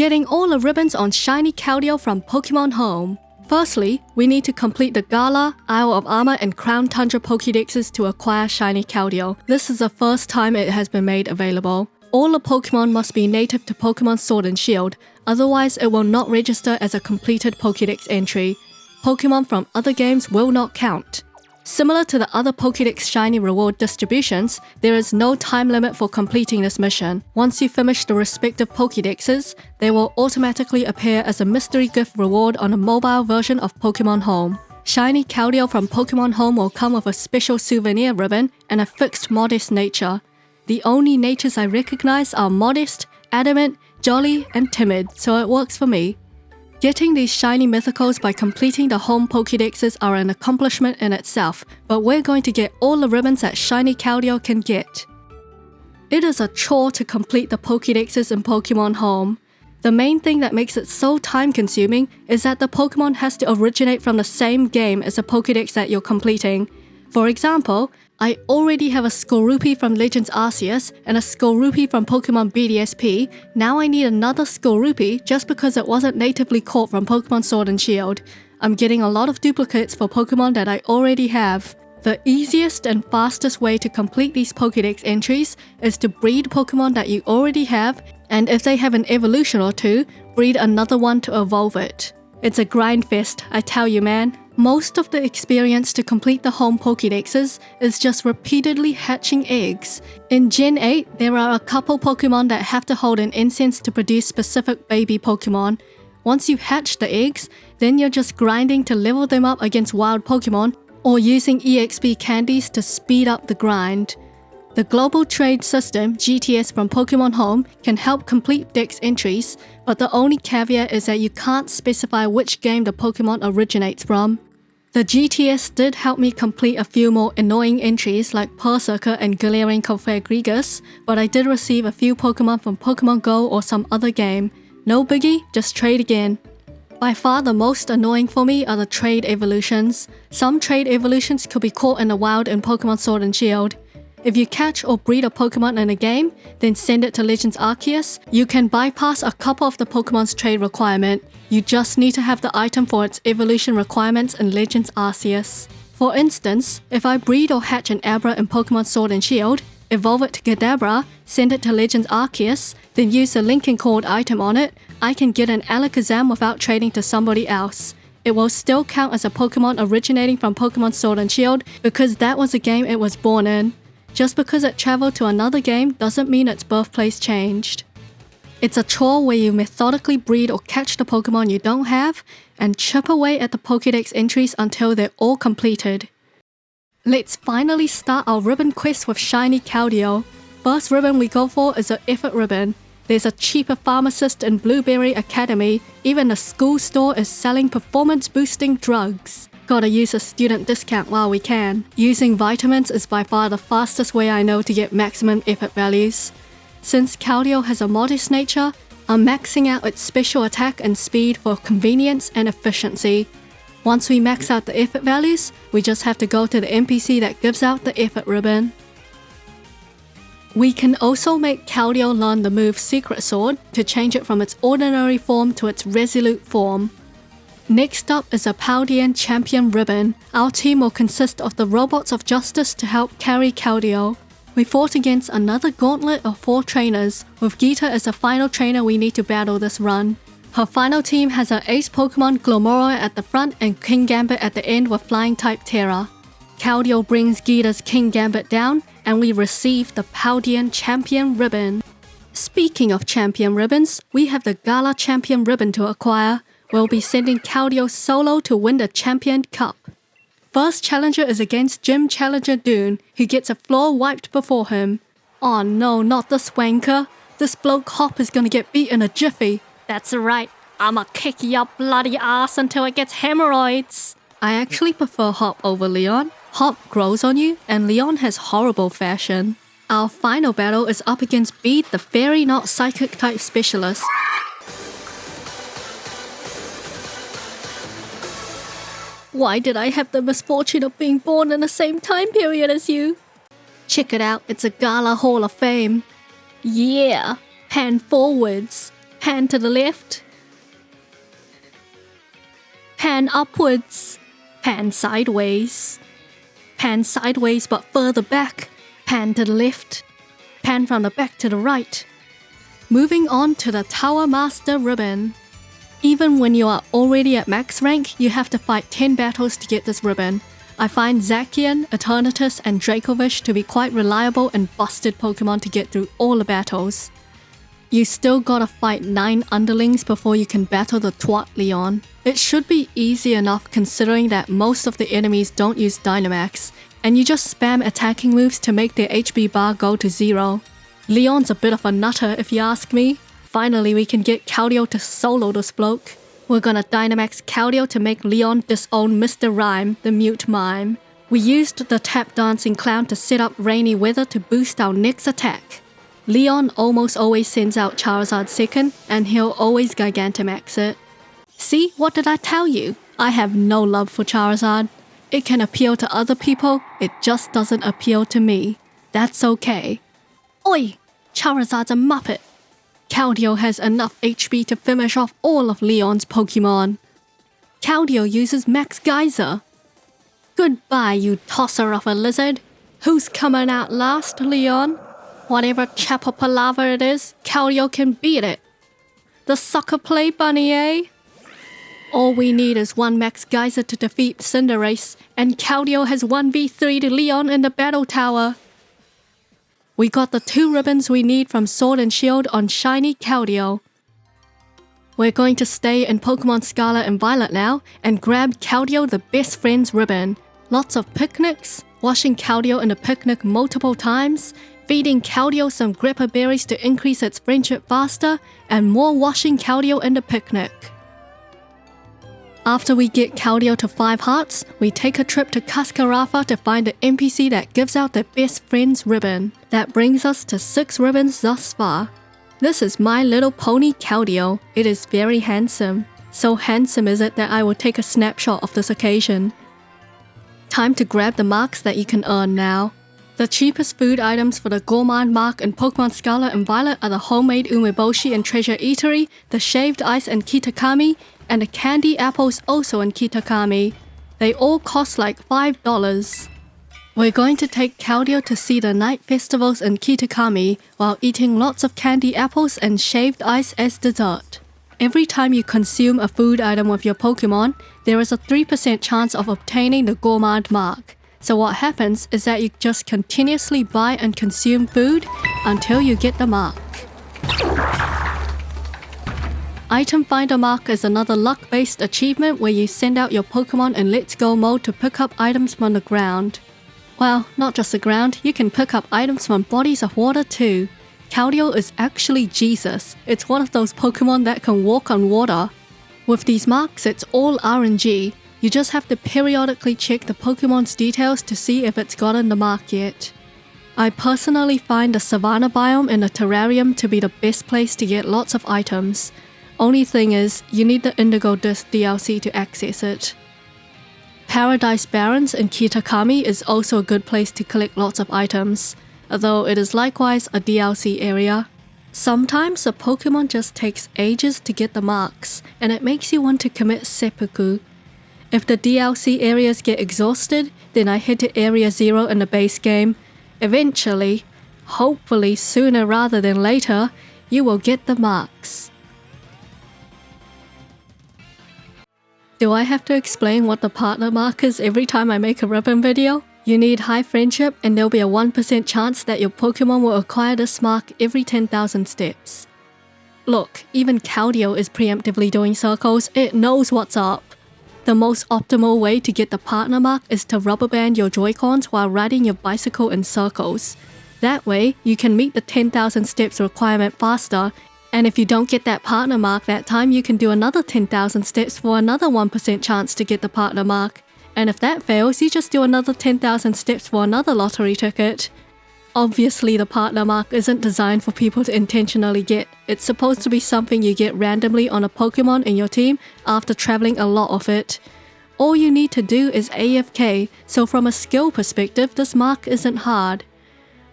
Getting all the ribbons on Shiny Keldeo from Pokemon Home. Firstly, we need to complete the Galar, Isle of Armor and Crown Tundra Pokedexes to acquire Shiny Keldeo. This is the first time it has been made available. All the Pokemon must be native to Pokemon Sword and Shield, otherwise it will not register as a completed Pokedex entry. Pokemon from other games will not count. Similar to the other Pokedex Shiny reward distributions, there is no time limit for completing this mission. Once you finish the respective Pokedexes, they will automatically appear as a mystery gift reward on a mobile version of Pokemon Home. Shiny Keldeo from Pokemon Home will come with a special Souvenir Ribbon and a fixed modest nature. The only natures I recognize are modest, adamant, jolly, and timid, so it works for me. Getting these shiny mythicals by completing the home Pokedexes are an accomplishment in itself, but we're going to get all the ribbons that Shiny Keldeo can get. It is a chore to complete the Pokedexes in Pokemon Home. The main thing that makes it so time-consuming is that the Pokemon has to originate from the same game as the Pokedex that you're completing. For example, I already have a Skorupi from Legends Arceus and a Skorupi from Pokemon BDSP. Now I need another Skorupi just because it wasn't natively caught from Pokemon Sword and Shield. I'm getting a lot of duplicates for Pokemon that I already have. The easiest and fastest way to complete these Pokedex entries is to breed Pokemon that you already have, and if they have an evolution or two, breed another one to evolve it. It's a grind fest, I tell you man. Most of the experience to complete the home Pokedexes is just repeatedly hatching eggs. In Gen 8, there are a couple Pokemon that have to hold an incense to produce specific baby Pokemon. Once you hatch the eggs, then you're just grinding to level them up against wild Pokemon or using EXP candies to speed up the grind. The Global Trade System, GTS from Pokemon Home, can help complete Dex entries, but the only caveat is that you can't specify which game the Pokemon originates from. The GTS did help me complete a few more annoying entries like Persica and Galarian Confagrigus, but I did receive a few Pokemon from Pokemon Go or some other game. No biggie, just trade again. By far the most annoying for me are the trade evolutions. Some trade evolutions could be caught in the wild in Pokemon Sword and Shield. If you catch or breed a Pokemon in a game, then send it to Legends Arceus, you can bypass a couple of the Pokemon's trade requirement. You just need to have the item for its evolution requirements in Legends Arceus. For instance, if I breed or hatch an Abra in Pokemon Sword and Shield, evolve it to Kadabra, send it to Legends Arceus, then use the linking cord item on it, I can get an Alakazam without trading to somebody else. It will still count as a Pokemon originating from Pokemon Sword and Shield because that was the game it was born in. Just because it traveled to another game doesn't mean its birthplace changed. It's a chore where you methodically breed or catch the Pokemon you don't have and chip away at the Pokedex entries until they're all completed. Let's finally start our ribbon quest with Shiny Keldeo. First ribbon we go for is the Effort Ribbon. There's a cheaper pharmacist in Blueberry Academy. Even the school store is selling performance-boosting drugs. Gotta use a student discount while we can. Using vitamins is by far the fastest way I know to get maximum effort values. Since Keldeo has a modest nature, I'm maxing out its special attack and speed for convenience and efficiency. Once we max out the effort values, we just have to go to the NPC that gives out the effort ribbon. We can also make Keldeo learn the move Secret Sword to change it from its ordinary form to its resolute form. Next up is a Paldean Champion Ribbon. Our team will consist of the Robots of Justice to help carry Keldeo. We fought against another gauntlet of 4 trainers, with Geeta as the final trainer we need to battle this run. Her final team has her ace Pokemon Glomora at the front and King Gambit at the end with Flying type Terra. Keldeo brings Geeta's King Gambit down, and we receive the Paldean Champion Ribbon. Speaking of Champion Ribbons, we have the Galar Champion Ribbon to acquire. We'll be sending Keldeo solo to win the Champion Cup. First challenger is against Gym Challenger Dune, who gets a floor wiped before him. Oh no, not this wanker. This bloke Hop is gonna get beat in a jiffy. That's right, I'ma kick your bloody ass until it gets hemorrhoids. I actually prefer Hop over Leon. Hop grows on you, and Leon has horrible fashion. Our final battle is up against Bede, the fairy not psychic type specialist. Why did I have the misfortune of being born in the same time period as you? Check it out, it's a Galar Hall of Fame. Yeah, pan forwards. Pan to the left. Pan upwards. Pan sideways. Pan sideways but further back. Pan to the left. Pan from the back to the right. Moving on to the Tower Master Ribbon. Even when you are already at max rank, you have to fight 10 battles to get this ribbon. I find Zacian, Eternatus, and Dracovish to be quite reliable and busted Pokemon to get through all the battles. You still gotta fight 9 underlings before you can battle the Twat Leon. It should be easy enough considering that most of the enemies don't use Dynamax, and you just spam attacking moves to make their HB bar go to 0. Leon's a bit of a nutter if you ask me. Finally we can get Keldeo to solo this bloke. We're gonna Dynamax Keldeo to make Leon disown Mr. Rhyme, the mute mime. We used the tap dancing clown to set up rainy weather to boost our next attack. Leon almost always sends out Charizard second, and he'll always Gigantamax it. See, what did I tell you? I have no love for Charizard. It can appeal to other people, it just doesn't appeal to me. That's okay. Oi! Charizard's a muppet. Keldeo has enough HP to finish off all of Leon's Pokemon. Keldeo uses Max Geyser. Goodbye, you tosser of a lizard. Who's coming out last, Leon? Whatever chapel palaver it is, Keldeo can beat it. The sucker play bunny, eh? All we need is one Max Geyser to defeat Cinderace, and Keldeo has 1v3 to Leon in the battle tower. We got the 2 ribbons we need from Sword and Shield on Shiny Keldeo. We're going to stay in Pokemon Scarlet and Violet now and grab Keldeo the Best Friends ribbon. Lots of picnics, washing Keldeo in the picnic multiple times, feeding Keldeo some gripper berries to increase its friendship faster, and more washing Keldeo in the picnic. After we get Keldeo to 5 hearts, we take a trip to Cascarafa to find the NPC that gives out the Best Friends ribbon. That brings us to 6 ribbons thus far. This is My Little Pony Keldeo. It is very handsome. So handsome is it that I will take a snapshot of this occasion. Time to grab the marks that you can earn now. The cheapest food items for the Gourmand Mark in Pokemon Scarlet and Violet are the homemade umeboshi and treasure eatery, the shaved ice and Kitakami, and the candy apples also in Kitakami. They all cost like $5. We're going to take Keldeo to see the night festivals in Kitakami while eating lots of candy apples and shaved ice as dessert. Every time you consume a food item with your Pokemon, there is a 3% chance of obtaining the Gourmand Mark. So what happens is that you just continuously buy and consume food until you get the mark. Item Finder Mark is another luck-based achievement where you send out your Pokemon in Let's Go mode to pick up items from the ground. Well, not just the ground, you can pick up items from bodies of water too. Keldeo is actually Jesus. It's one of those Pokemon that can walk on water. With these marks, it's all RNG. You just have to periodically check the Pokemon's details to see if it's gotten the mark yet. I personally find the Savannah biome in a terrarium to be the best place to get lots of items. Only thing is, you need the Indigo Disc DLC to access it. Paradise Barrens in Kitakami is also a good place to collect lots of items, although it is likewise a DLC area. Sometimes a Pokemon just takes ages to get the marks, and it makes you want to commit seppuku. If the DLC areas get exhausted, then I head to Area 0 in the base game. Eventually, hopefully sooner rather than later, you will get the marks. Do I have to explain what the partner mark is every time I make a ribbon video? You need high friendship and there'll be a 1% chance that your Pokemon will acquire this mark every 10,000 steps. Look, even Keldeo is preemptively doing circles, it knows what's up. The most optimal way to get the partner mark is to rubber band your Joy-Cons while riding your bicycle in circles. That way, you can meet the 10,000 steps requirement faster, and if you don't get that partner mark that time, you can do another 10,000 steps for another 1% chance to get the partner mark. And if that fails, you just do another 10,000 steps for another lottery ticket. Obviously, the partner mark isn't designed for people to intentionally get. It's supposed to be something you get randomly on a Pokemon in your team after traveling a lot of it. All you need to do is AFK, so from a skill perspective, this mark isn't hard.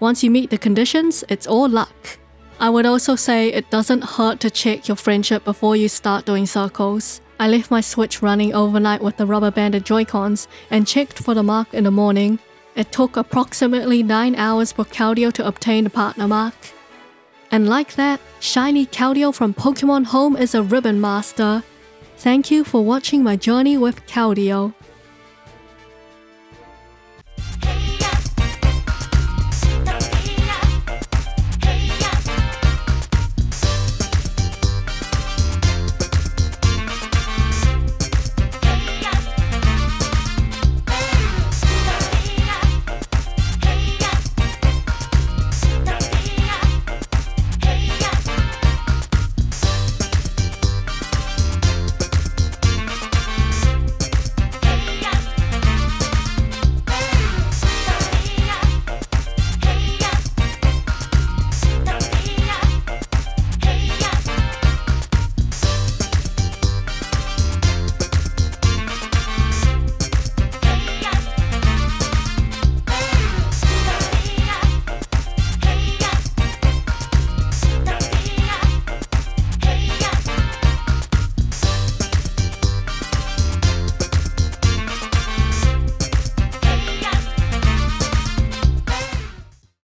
Once you meet the conditions, it's all luck. I would also say it doesn't hurt to check your friendship before you start doing circles. I left my Switch running overnight with the rubber banded Joy-Cons and checked for the mark in the morning. It took approximately 9 hours for Keldeo to obtain the partner mark. And like that, Shiny Keldeo from Pokemon Home is a Ribbon Master. Thank you for watching my journey with Keldeo.